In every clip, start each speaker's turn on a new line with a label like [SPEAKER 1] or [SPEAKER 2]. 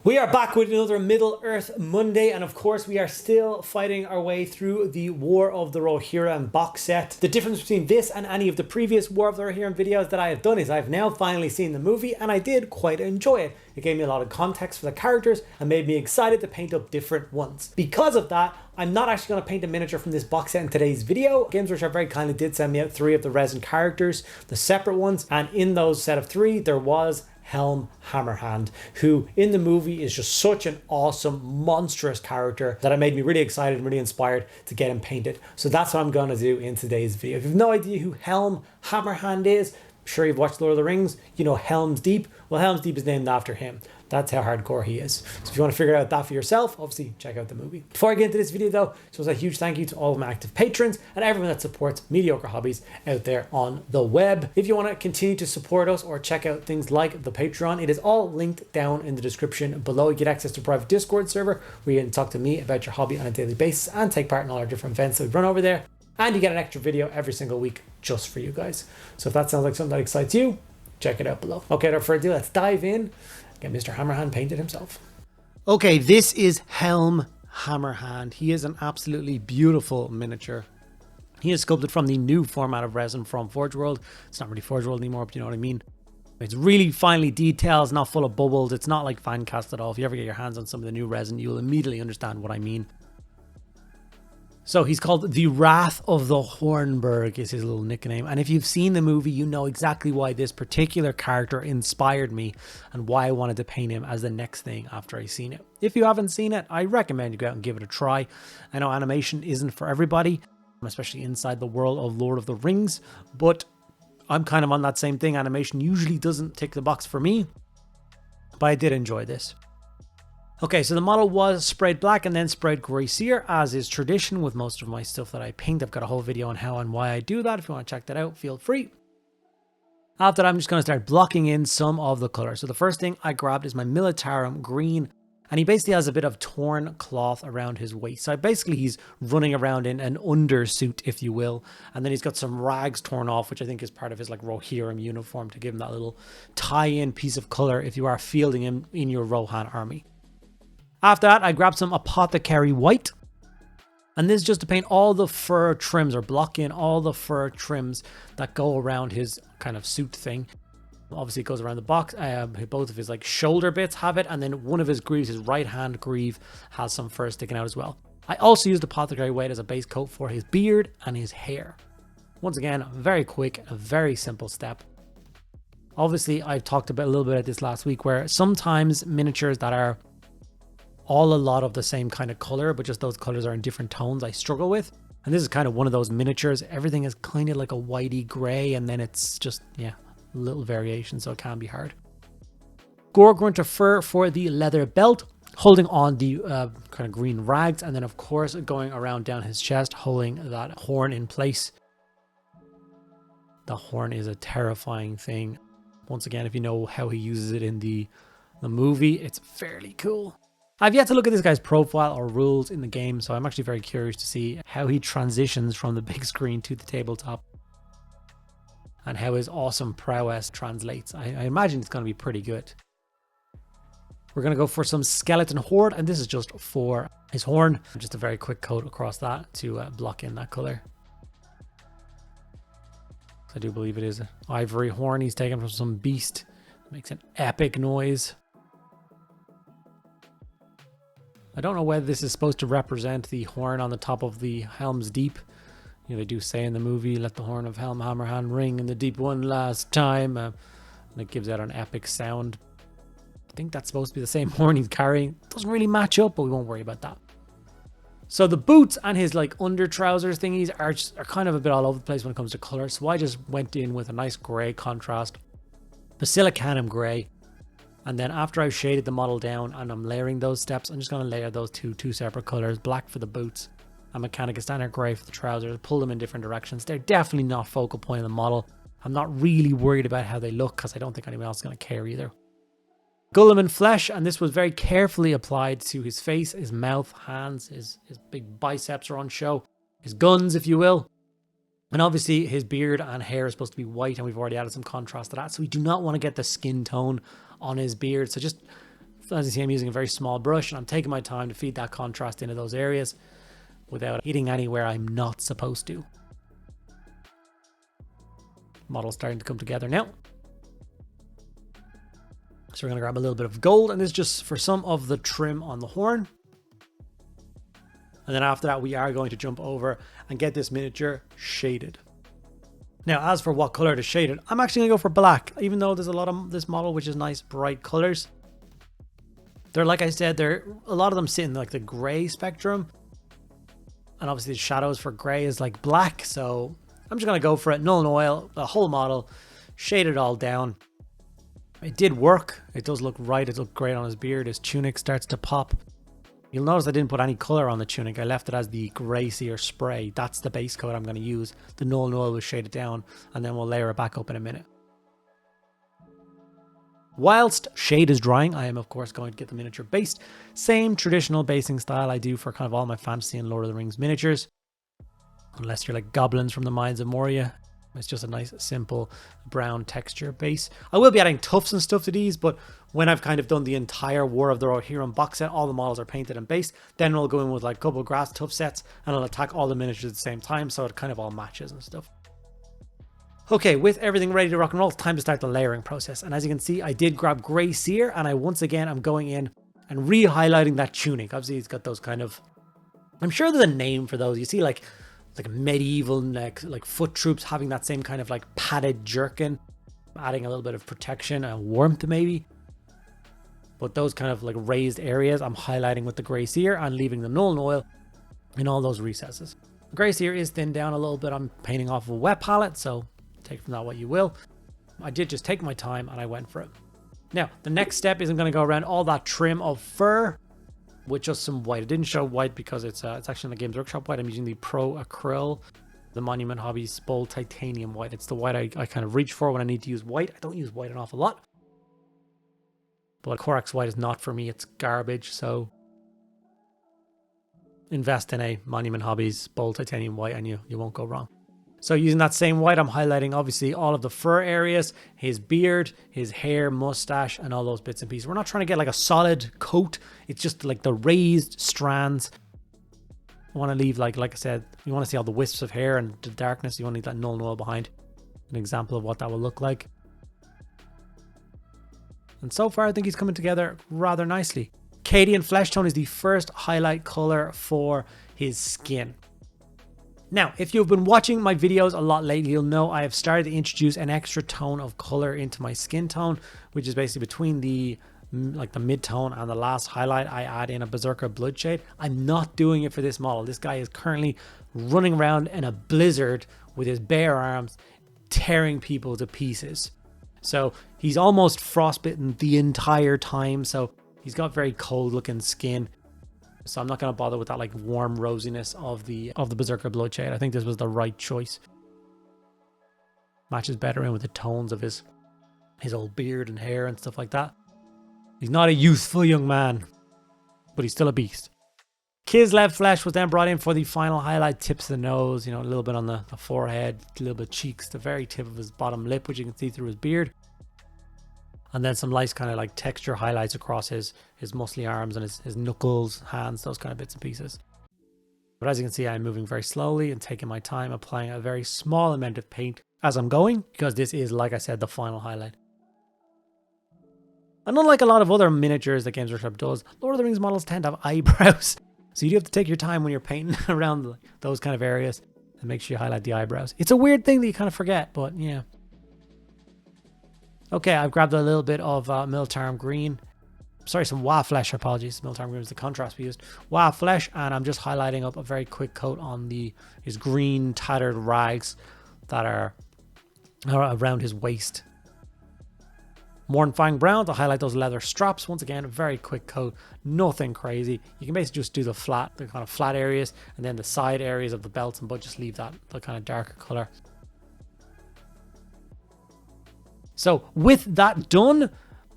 [SPEAKER 1] We are back with another Middle-earth Monday, and of course we are still fighting our way through the War of the Rohirrim box set. The difference between this and any of the previous War of the Rohirrim videos that I have done is I've now finally seen the movie, and I did quite enjoy it. It gave me a lot of context for the characters and made me excited to paint up different ones. Because of that, I'm not actually going to paint a miniature from this box set in today's video. Games Workshop very kindly did send me out 3 of the resin characters, the separate ones, and in those set of 3 there was Helm Hammerhand, who in the movie is just such an awesome, monstrous character that it made me really excited and really inspired to get him painted. So that's what I'm going to do in today's video. If you have no idea who Helm Hammerhand is, I'm sure you've watched Lord of the Rings, you know Helm's Deep. Well, Helm's Deep is named after him. That's how hardcore he is. So if you want to figure out that for yourself, obviously check out the movie. Before I get into this video though, just a huge thank you to all of my active patrons and everyone that supports Mediocre Hobbies out there on the web. If you want to continue to support us or check out things like the Patreon, it is all linked down in the description below. You get access to a private Discord server where you can talk to me about your hobby on a daily basis and take part in all our different events that we run over there. And you get an extra video every single week just for you guys. So if that sounds like something that excites you, check it out below. Okay, without further ado, let's dive in. Get Mr. Hammerhand painted himself. Okay, this is Helm Hammerhand. He is an absolutely beautiful miniature. He is sculpted from the new format of resin from Forge World. It's not really Forge World anymore, but you know what I mean. It's really finely detailed, it's not full of bubbles. It's not like fan cast at all. If you ever get your hands on some of the new resin, you'll immediately understand what I mean. So he's called the Wrath of the Hornburg is his little nickname. And if you've seen the movie, you know exactly why this particular character inspired me and why I wanted to paint him as the next thing after I seen it. If you haven't seen it, I recommend you go out and give it a try. I know animation isn't for everybody, especially inside the world of Lord of the Rings, but I'm kind of on that same thing. Animation usually doesn't tick the box for me, but I did enjoy this. Okay, so the model was sprayed black and then sprayed grey sear, as is tradition with most of my stuff that I paint. I've got a whole video on how and why I do that. If you want to check that out, feel free. After that, I'm just going to start blocking in some of the color. So the first thing I grabbed is my Militarum green, and he basically has a bit of torn cloth around his waist. So basically he's running around in an undersuit, if you will, and then he's got some rags torn off, which I think is part of his like Rohirrim uniform to give him that little tie-in piece of color if you are fielding him in your Rohan army. After that, I grabbed some Apothecary White, and this is just to paint all the fur trims or block in all the fur trims that go around his kind of suit thing. Obviously it goes around the box. Both of his like shoulder bits have it, and then one of his greaves, his right hand greave, has some fur sticking out as well. I also used Apothecary White as a base coat for his beard and his hair. Once again, very quick, a very simple step. Obviously I talked about a little bit of this last week, where sometimes miniatures that are all a lot of the same kind of color, but just those colors are in different tones, I struggle with. And this is kind of one of those miniatures. Everything is kind of like a whitey gray, and then it's just, yeah, little variation, so it can be hard. Gore-grunter fur for the leather belt, holding on the kind of green rags, and then of course going around down his chest, holding that horn in place. The horn is a terrifying thing. Once again, if you know how he uses it in the movie, it's fairly cool. I've yet to look at this guy's profile or rules in the game, so I'm actually very curious to see how he transitions from the big screen to the tabletop and how his awesome prowess translates. I imagine it's going to be pretty good. We're going to go for some skeleton horde, and this is just for his horn. Just a very quick coat across that to block in that color. I do believe it is an ivory horn he's taken from some beast. It makes an epic noise. I don't know whether this is supposed to represent the horn on the top of the Helm's Deep. You know, they do say in the movie, let the horn of Helm Hammerhand ring in the deep one last time. And it gives out an epic sound. I think that's supposed to be the same horn he's carrying. Doesn't really match up, but we won't worry about that. So the boots and his like under trousers thingies are kind of a bit all over the place when it comes to color. So I just went in with a nice gray contrast. Basilicanum gray. And then after I've shaded the model down and I'm layering those steps, I'm just going to layer those two separate colors, black for the boots and Mechanica Standard Grey for the trousers, pull them in different directions. They're definitely not focal point of the model. I'm not really worried about how they look because I don't think anyone else is going to care either. Guilliman flesh, and this was very carefully applied to his face, his mouth, hands, his big biceps are on show, his guns, if you will. And obviously his beard and hair is supposed to be white, and we've already added some contrast to that. So we do not want to get the skin tone on his beard. So just As you see, I'm using a very small brush and I'm taking my time to feed that contrast into those areas without hitting anywhere I'm not supposed to. Model's starting to come together now. So we're going to grab a little bit of gold, and this is just for some of the trim on the horn. And then after that, we are going to jump over and get this miniature shaded. Now, as for what color to shade it, I'm actually going to go for black, even though there's a lot of this model which is nice, bright colors. They're, like I said, a lot of them sit in like the gray spectrum. And obviously the shadows for gray is like black. So I'm just going to go for it. Null and oil, the whole model, shade it all down. It did work. It does look right. It looked great on his beard. His tunic starts to pop. You'll notice I didn't put any color on the tunic. I left it as the gray sear spray. That's the base coat I'm going to use. The null and oil will shade it down, and then we'll layer it back up in a minute. Whilst shade is drying, I am of course going to get the miniature based. Same traditional basing style I do for kind of all my fantasy and Lord of the Rings miniatures. Unless you're like goblins from the Mines of Moria. It's just a nice, simple brown texture base. I will be adding tufts and stuff to these, but when I've kind of done the entire War of the Rohirrim box set, all the models are painted and based, then we'll go in with like a couple of grass tuft sets, and I'll attack all the miniatures at the same time, so it kind of all matches and stuff. Okay, with everything ready to rock and roll, it's time to start the layering process. And as you can see, I did grab Grey Seer, and once again, I'm going in and re-highlighting that tunic. Obviously, it's got those kind of... I'm sure there's a name for those. You see like medieval like foot troops having that same kind of like padded jerkin, adding a little bit of protection and warmth maybe. But those kind of like raised areas I'm highlighting with the Grey Seer and leaving the null and oil in all those recesses. The Grey Seer is thinned down a little bit. I'm painting off of a wet palette, so take from that what you will. I did just take my time and I went for it. Now, the next step is I'm going to go around all that trim of fur with just some white. I didn't show white because it's actually in the Games Workshop white. I'm using the Pro Acryl, the Monument Hobbies Bold Titanium white. It's the white I kind of reach for when I need to use white. I don't use white an awful lot. But Corax white is not for me. It's garbage, so invest in a Monument Hobbies Bold Titanium white and you won't go wrong. So using that same white, I'm highlighting obviously all of the fur areas, his beard, his hair, mustache, and all those bits and pieces. We're not trying to get like a solid coat. It's just like the raised strands. I want to leave, like I said, you want to see all the wisps of hair and the darkness. You want to leave that null and oil behind. An example of what that will look like. And so far, I think he's coming together rather nicely. Cadian Flesh Tone is the first highlight color for his skin. Now, if you've been watching my videos a lot lately, you'll know I have started to introduce an extra tone of color into my skin tone, which is basically between the mid-tone and the last highlight. I add in a Berserker blood shade. I'm not doing it for this model. This guy is currently running around in a blizzard with his bare arms, tearing people to pieces. So he's almost frostbitten the entire time. So he's got very cold looking skin. So I'm not going to bother with that like warm rosiness of the Berserker blood shade. I think this was the right choice. Matches better in with the tones of his old beard and hair and stuff like that. He's not a youthful young man, but he's still a beast. Kislev Flesh was then brought in for the final highlight. Tips of the nose, a little bit on the forehead, a little bit cheeks, the very tip of his bottom lip, which you can see through his beard. And then some nice kind of like texture highlights across his muscly arms and his knuckles, hands, those kind of bits and pieces. But as you can see, I'm moving very slowly and taking my time, applying a very small amount of paint as I'm going, because this is, like I said, the final highlight. And unlike a lot of other miniatures that Games Workshop does, Lord of the Rings models tend to have eyebrows. So you do have to take your time when you're painting around those kind of areas and make sure you highlight the eyebrows. It's a weird thing that you kind of forget, but yeah. Okay, I've grabbed a little bit of Miltarm Green. Sorry, some Wa Flesh, apologies. Miltarm Green was the contrast we used. Wa Flesh, and I'm just highlighting up a very quick coat on his green tattered rags that are around his waist. Mornfang Brown to highlight those leather straps. Once again, a very quick coat, nothing crazy. You can basically just do the kind of flat areas, and then the side areas of the belts and but just leave the kind of darker color. So with that done,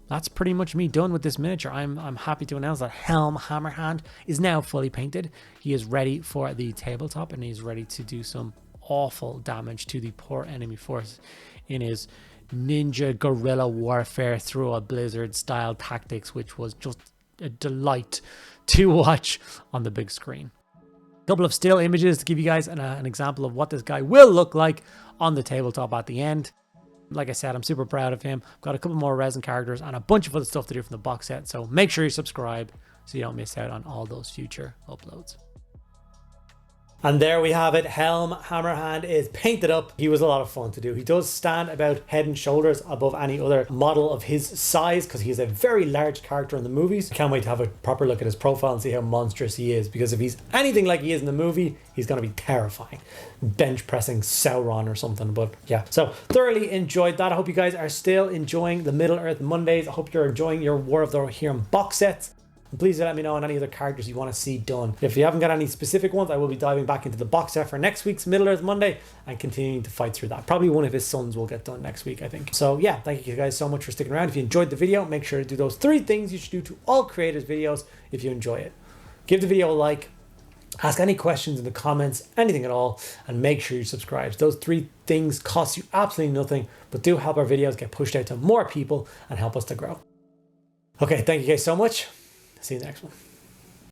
[SPEAKER 1] that's pretty much me done with this miniature. I'm happy to announce that Helm Hammerhand is now fully painted. He is ready for the tabletop and he's ready to do some awful damage to the poor enemy force in his ninja guerrilla warfare through a blizzard style tactics, which was just a delight to watch on the big screen. A couple of still images to give you guys an example of what this guy will look like on the tabletop at the end. Like I said, I'm super proud of him. I've got a couple more resin characters and a bunch of other stuff to do from the box set. So make sure you subscribe so you don't miss out on all those future uploads. And there we have it. Helm Hammerhand is painted up. He was a lot of fun to do. He does stand about head and shoulders above any other model of his size because he's a very large character in the movies. I can't wait to have a proper look at his profile and see how monstrous he is, because if he's anything like he is in the movie, he's going to be terrifying. Bench pressing Sauron or something. But yeah, so thoroughly enjoyed that. I hope you guys are still enjoying the Middle-earth Mondays. I hope you're enjoying your War of the Rohirrim box sets. And please let me know on any other characters you want to see done. If you haven't got any specific ones, I will be diving back into the box set for next week's Middle-earth Monday and continuing to fight through that. Probably one of his sons will get done next week, I think. So yeah, thank you guys so much for sticking around. If you enjoyed the video, make sure to do those 3 things you should do to all creators' videos if you enjoy it. Give the video a like, ask any questions in the comments, anything at all, and make sure you subscribe. Those 3 things cost you absolutely nothing, but do help our videos get pushed out to more people and help us to grow. Okay, thank you guys so much. See you in the next one.